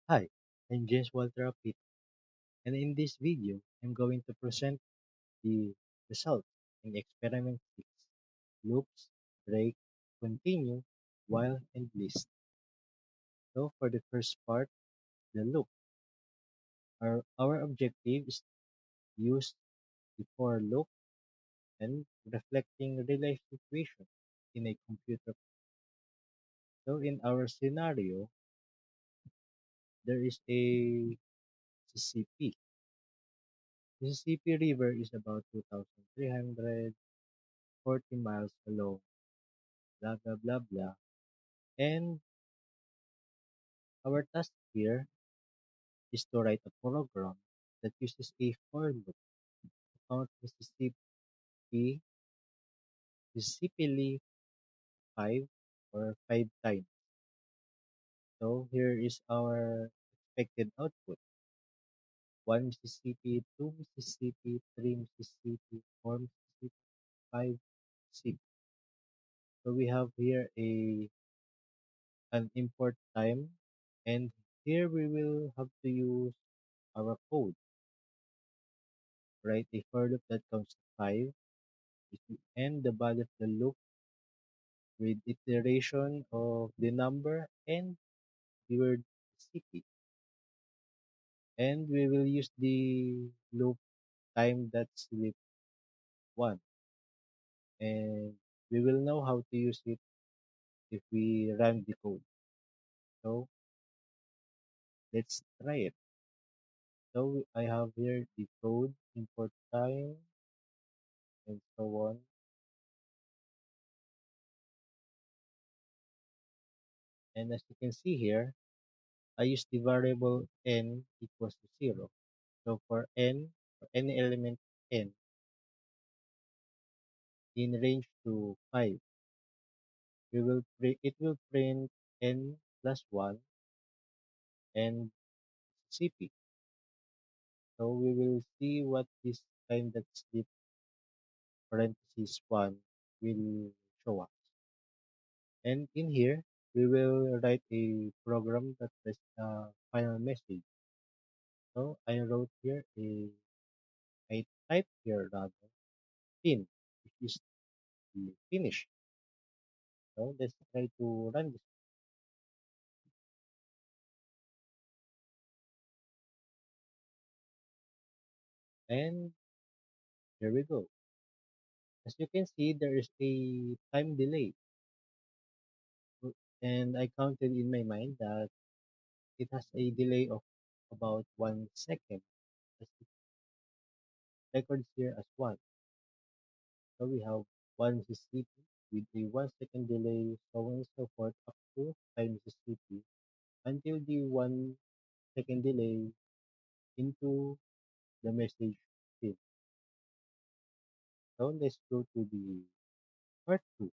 Hi, I'm James Walter Apit, and in this video, I'm going to present the result in experiment 6, loops, break, continue, while, and list. So for the first part, the loop, our objective is to use the for loop and reflecting real-life situation in a computer. So in our scenario, there is a Mississippi. Mississippi River is about 2,340 miles long, blah blah blah blah. And our task here is to write a program that uses a for loop to count Mississippi 5 or 5 times. So here is our expected output. 1 Mississippi, 2 Mississippi, 3 Mississippi, 4 Mississippi, 5 Mississippi. So we have here an import time, and here we will have to use our code. Write a for loop that counts to 5. If we end the body of the loop with iteration of the number and the word city, and we will use the loop time that's with 1, and we will know how to use it if we run the code. So let's try it. So I have here the code, import time, and so on. And as you can see here, I use the variable n equals to 0. So for n, for any element n in range to 5, it will print n plus 1 and CP. So we will see what this time that split parentheses 1 will show us. And in here, we will write a program that is the final message. So I wrote here I typed here rather fin, which is the finish. So let's try to run this. And here we go. As you can see, there is a time delay. And I counted in my mind that it has a delay of about 1 second, as it records here as 1. So we have 1 Mississippi with a 1 second delay, so on and so forth, up to 5 Mississippi until the 1 second delay into the message field. So let's go to the part 2,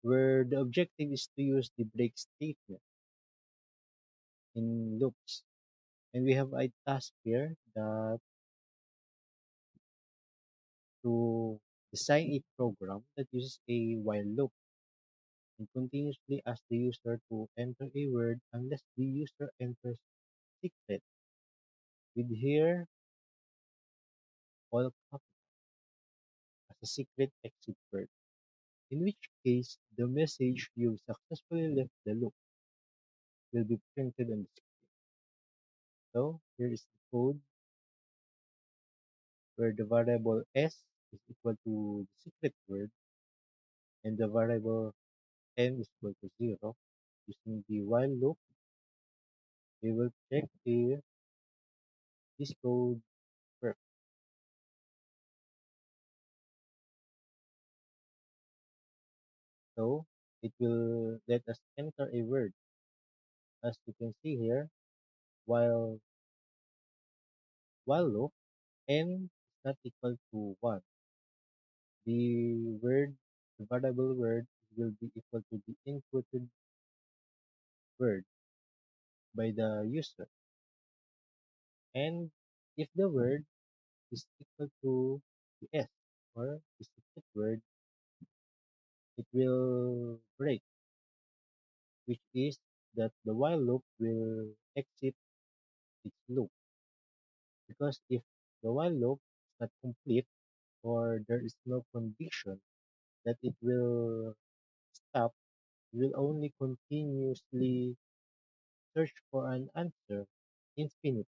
where the objective is to use the break statement in loops. And we have a task here that to design a program that uses a while loop and continuously asks the user to enter a word unless the user enters secret with here all capital as a secret exit word, in which case the message you've successfully left the loop will be printed on the screen. So here is the code where the variable s is equal to the secret word and the variable n is equal to 0. Using the while loop, we will check if this code works. So it will let us enter a word. As you can see here, while loop n is not equal to 1, the word, the variable word will be equal to the inputted word by the user. And if the word is equal to the s or the secret word, it will break, which is that the while loop will exit its loop, because if the while loop is not complete or there is no condition that it will stop, it will only continuously search for an answer infinite.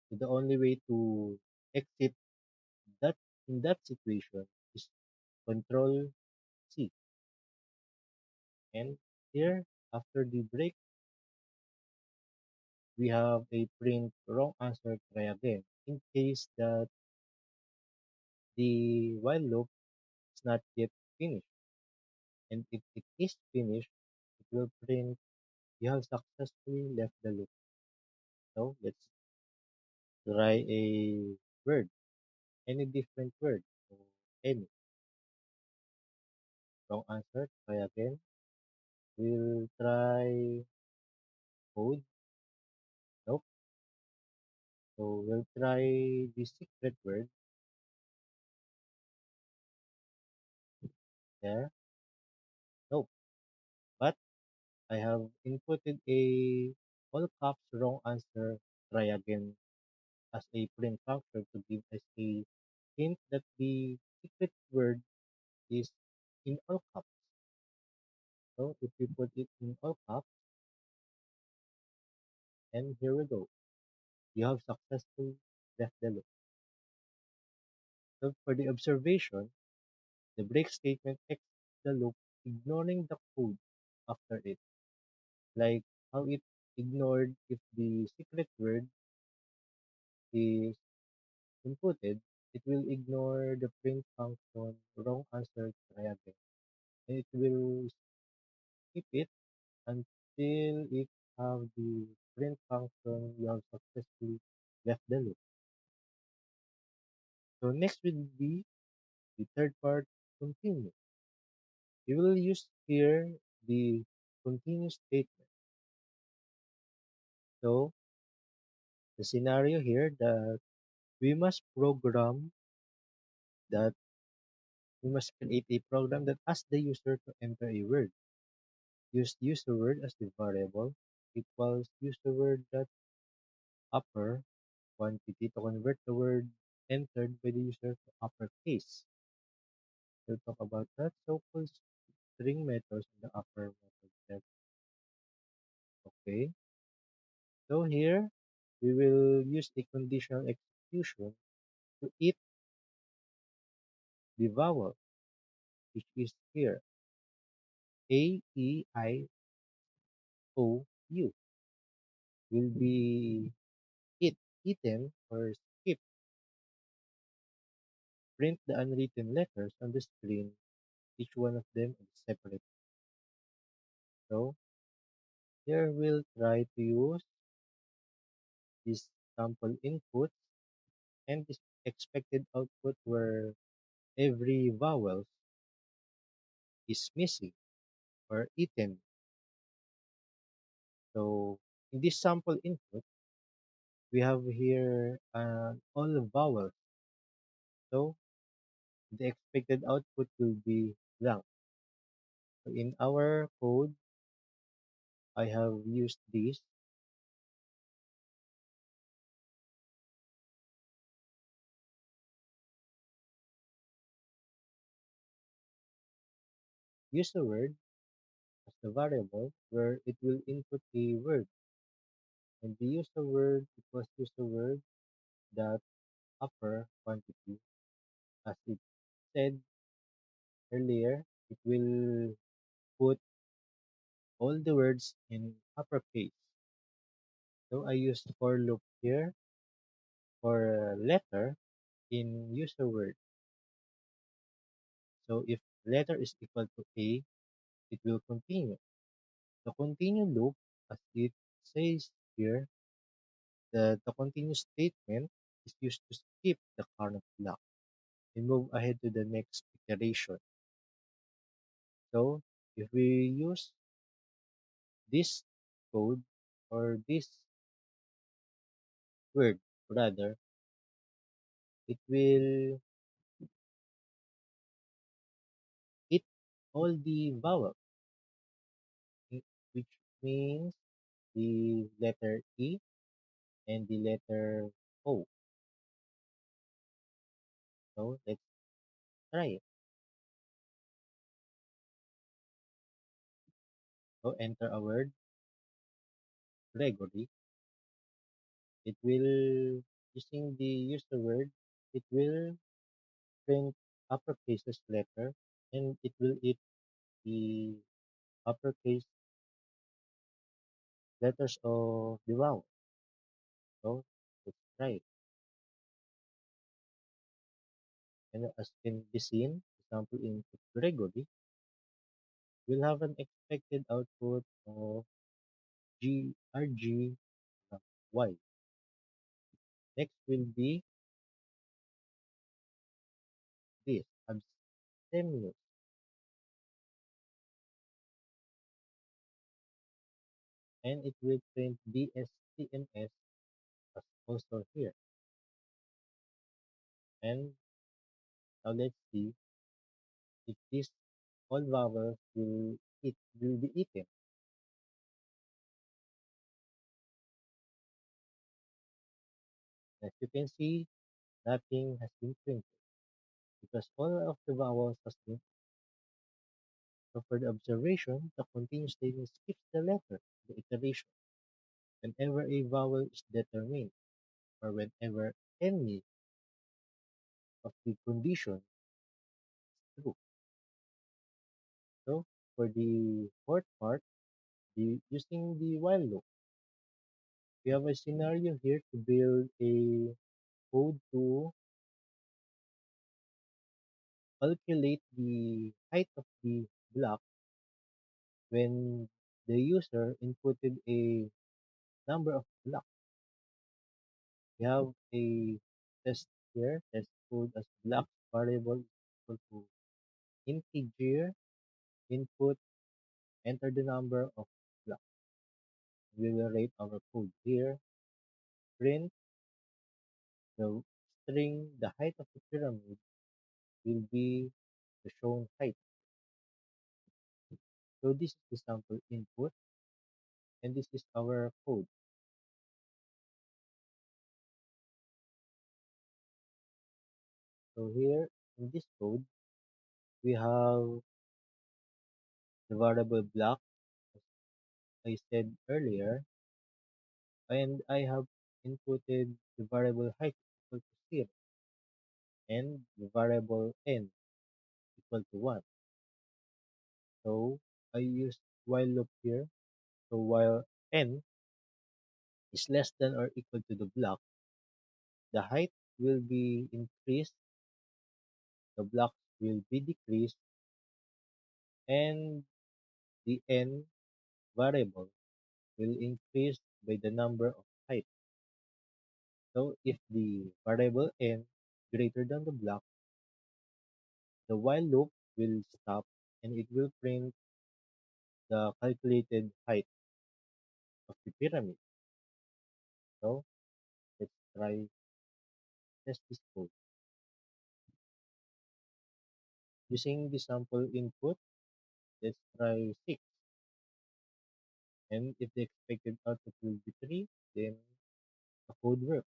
So the only way to exit that in that situation is control C. And here, after the break, we have a print wrong answer, try again. In case that the while loop is not yet finished, and if it is finished, it will print you have successfully left the loop. So let's try a word, any different word. So any wrong answer, try again. We'll try code. Nope. So we'll try the secret word there. Nope. But I have inputted a all caps wrong answer, try again as a print function to give us a hint that the secret word is in all caps. So if we put it in all caps, and here we go. You have successfully left the loop. So for the observation, the break statement exits the loop, ignoring the code after it, like how it ignored if the secret word is inputted, it will ignore the print function wrong answer, try again. And it will skip it until it have the print function you have successfully left the loop. So next will be the third part, continue. We will use here the continue statement. So the scenario here that we must program that we must create a program that asks the user to enter a word. Use user word as the variable equals user word dot upper quantity to convert the word entered by the user to uppercase. We'll talk about that. So called string methods in the upper method there. Okay. So here we will use a conditional execution to eat the vowel, which is here A, E, I, O, U will be eaten or skip. Print the unwritten letters on the screen. Each one of them is separate. So here we'll try to use this sample input and this expected output where every vowel is missing or eaten. So in this sample input, we have here all vowels. So the expected output will be blank. So in our code, I have used this user word as the variable where it will input a word, and the user word equals user word dot upper quantity. As it said earlier, it will put all the words in uppercase. So I used for loop here for letter in user word. So if letter is equal to A, it will continue. The continue loop, as it says here, the continue statement is used to skip the current block and move ahead to the next iteration. So if we use this code or this word rather, it will eat all the vowels means the letter E and the letter O. So let's try it. So enter a word, Gregory. It will, using the user word, it will print uppercases letter and it will eat the uppercase letters of the vowel. So let's try it. And as can be seen, example in Gregory, we'll have an expected output of G R G Y. Next will be this abstemious, and it will print BSTMS as also here. And now let's see if this all vowels will be eaten. As you can see, nothing has been printed because all of the vowels has been. So for the observation, the continuous statement skips the letter, the iteration, whenever a vowel is determined, or whenever any of the condition is true. So for the fourth part, using the while loop, we have a scenario here to build a code to calculate the height of the block when the user inputted a number of blocks. We have a test here, test code as blocks variable equal to integer input, enter the number of blocks. We will write our code here, print the string, the height of the pyramid will be the shown height. So this is the sample input and this is our code. So here in this code, we have the variable block, as I said earlier, and I have inputted the variable height equal to 0 and the variable n equal to 1. So I use while loop here. So while n is less than or equal to the block, the height will be increased, the blocks will be decreased, and the n variable will increase by the number of height. So if the variable n greater than the block, the while loop will stop and it will print the calculated height of the pyramid. So let's try test this code. Using the sample input, let's try 6. And if the expected output will be 3, then the code works.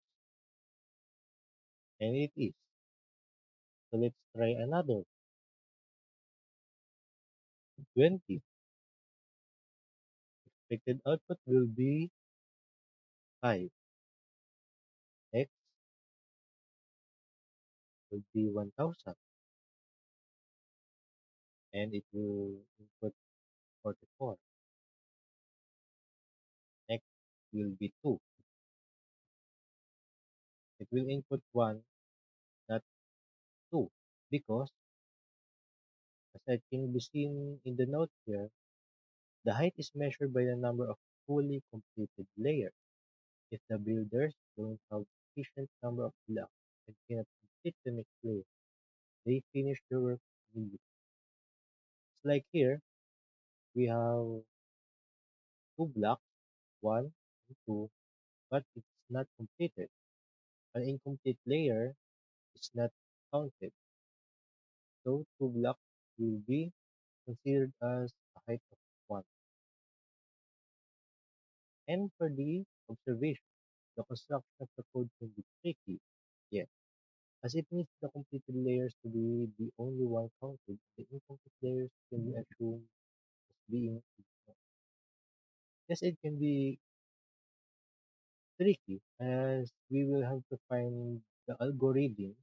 And it is. So let's try another 20. Expected output will be 5. X will be 1000. And it will input 44. X will be 2. It will input 1, not 2. Because, as I can be seen in the note here, the height is measured by the number of fully completed layers. If the builders don't have sufficient number of blocks and cannot complete the next layer, they finish their work immediately. It's like here, we have two blocks, 1 and 2, but it's not completed. An incomplete layer is not counted. So 2 blocks will be considered as a height of 1. And for the observation, the construction of the code can be tricky, yes, as it needs the completed layers to be the only one counted. The incomplete layers can be assumed as being ignored. Yes, it can be tricky as we will have to find the algorithms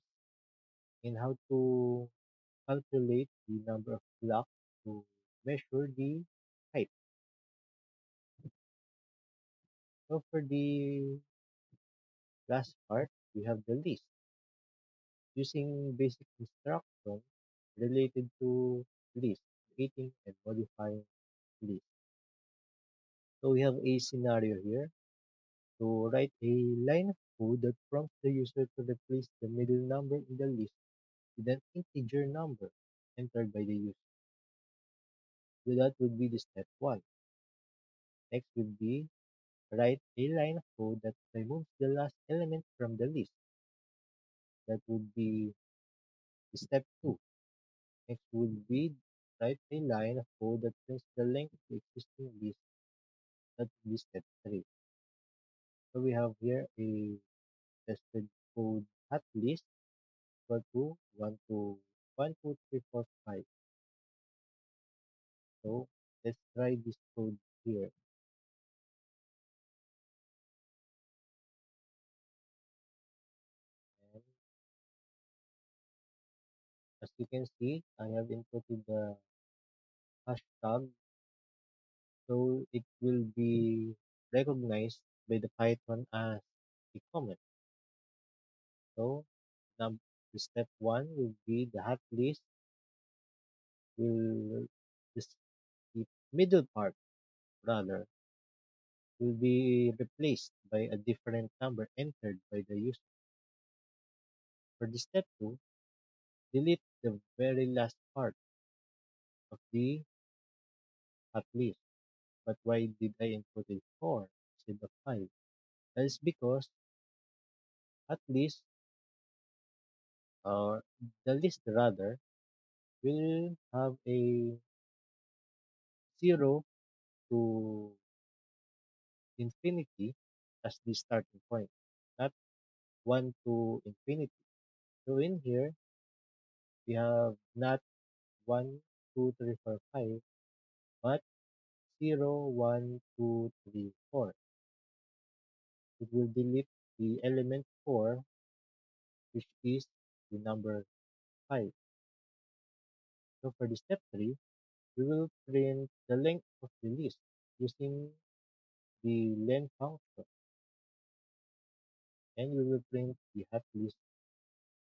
in how to calculate the number of blocks to measure the height. So for the last part, we have the list using basic instructions related to list, creating and modifying list. So we have a scenario here to write a line of code that prompts the user to replace the middle number in the list with an integer number entered by the user. So that would be the step one. Next would be write a line of code that removes the last element from the list. That would be the step two. Next would be write a line of code that prints the length of the existing list. That would be step three. So we have here a tested code at list equal to 1 2 3 4 5. So let's try this code here. And as you can see, I have inputted the hashtag, so it will be recognized by the Python as a comment. So now the step one will be the hot list will this the middle part rather will be replaced by a different number entered by the user. For the step two, delete the very last part of the hot list. But why did I input it 4 instead of 5? That is because at least or the list rather will have a 0 to infinity as the starting point, not 1 to infinity. So in here, we have not 1, 2, 3, 4, 5, but 0, 1, 2, 3, 4. It will delete the element 4, which is the number 5. So for the step 3, we will print the length of the list using the len function, and we will print the hot list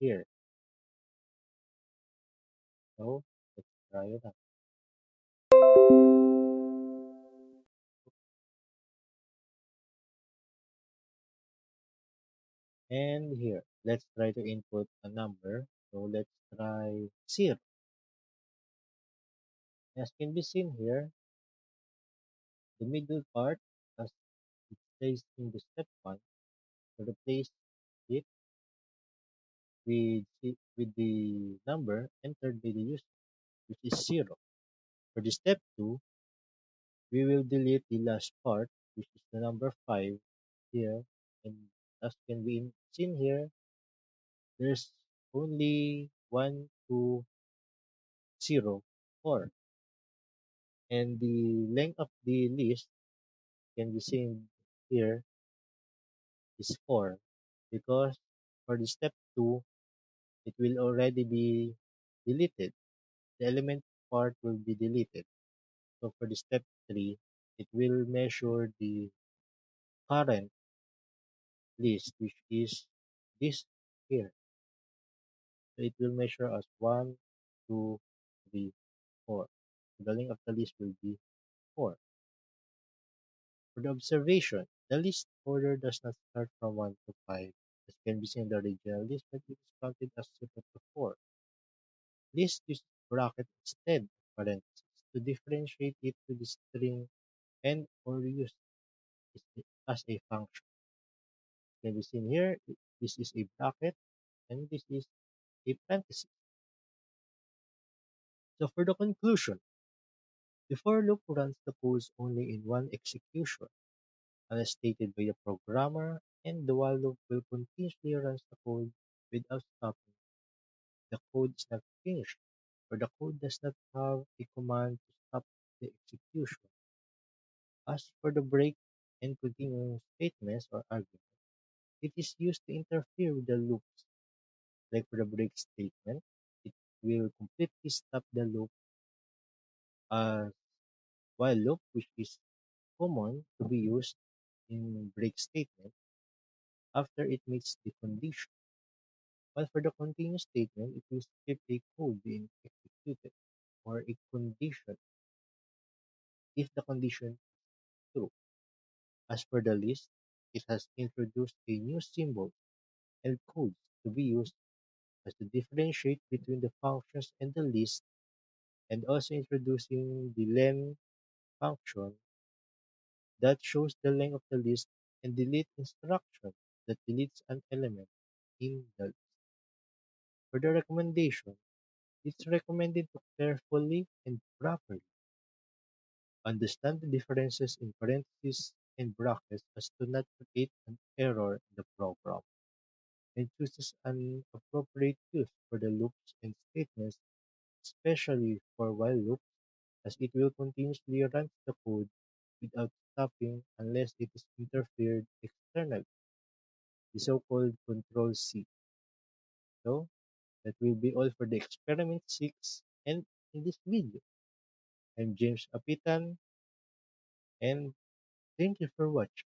here. So let's try it out. And here, let's try to input a number. So let's try 0. As can be seen here, the middle part, as it says in the step 1, to replace it with the number entered by the user, which is 0. For the step 2, we will delete the last part, which is the number 5 here. And as can be seen here, there's only 1, 2, 0, 4. And the length of the list can be seen here is 4 because for the step 2, it will already be deleted. The element part will be deleted. So for the step 3, it will measure the current list, which is this here. So it will measure as 1, 2, 3, 4. So the length of the list will be 4. For the observation, the list order does not start from 1 to 5, as can be seen in the original list, but it is counted as 0 to 4. List uses bracket instead of parentheses to differentiate it to the string and or use it as a function. Can be seen here, this is a bracket and this is a parenthesis. So for the conclusion, the for loop runs the codes only in one execution. unless stated by the programmer, and the while loop will continuously run the code without stopping. The code is not finished, or the code does not have a command to stop the execution. As for the break and continue statements or arguments, it is used to interfere with the loops. Like for the break statement, it will completely stop the loop as while loop, which is common to be used in break statement after it meets the condition. While for the continue statement, it will skip a code being executed or a condition if the condition is true. As for the list, it has introduced a new symbol and codes to be used as to differentiate between the functions and the list, and also introducing the len function that shows the length of the list, and delete instruction that deletes an element in the list. For the recommendation, it's recommended to carefully and properly understand the differences in parentheses and brackets as to not create an error in the program, and chooses an appropriate use for the loops and statements, especially for while loops, as it will continuously run the code without stopping unless it is interfered externally, the so-called control C. So that will be all for the experiment 6 and in this video. I'm James Apitan, and thank you for watching.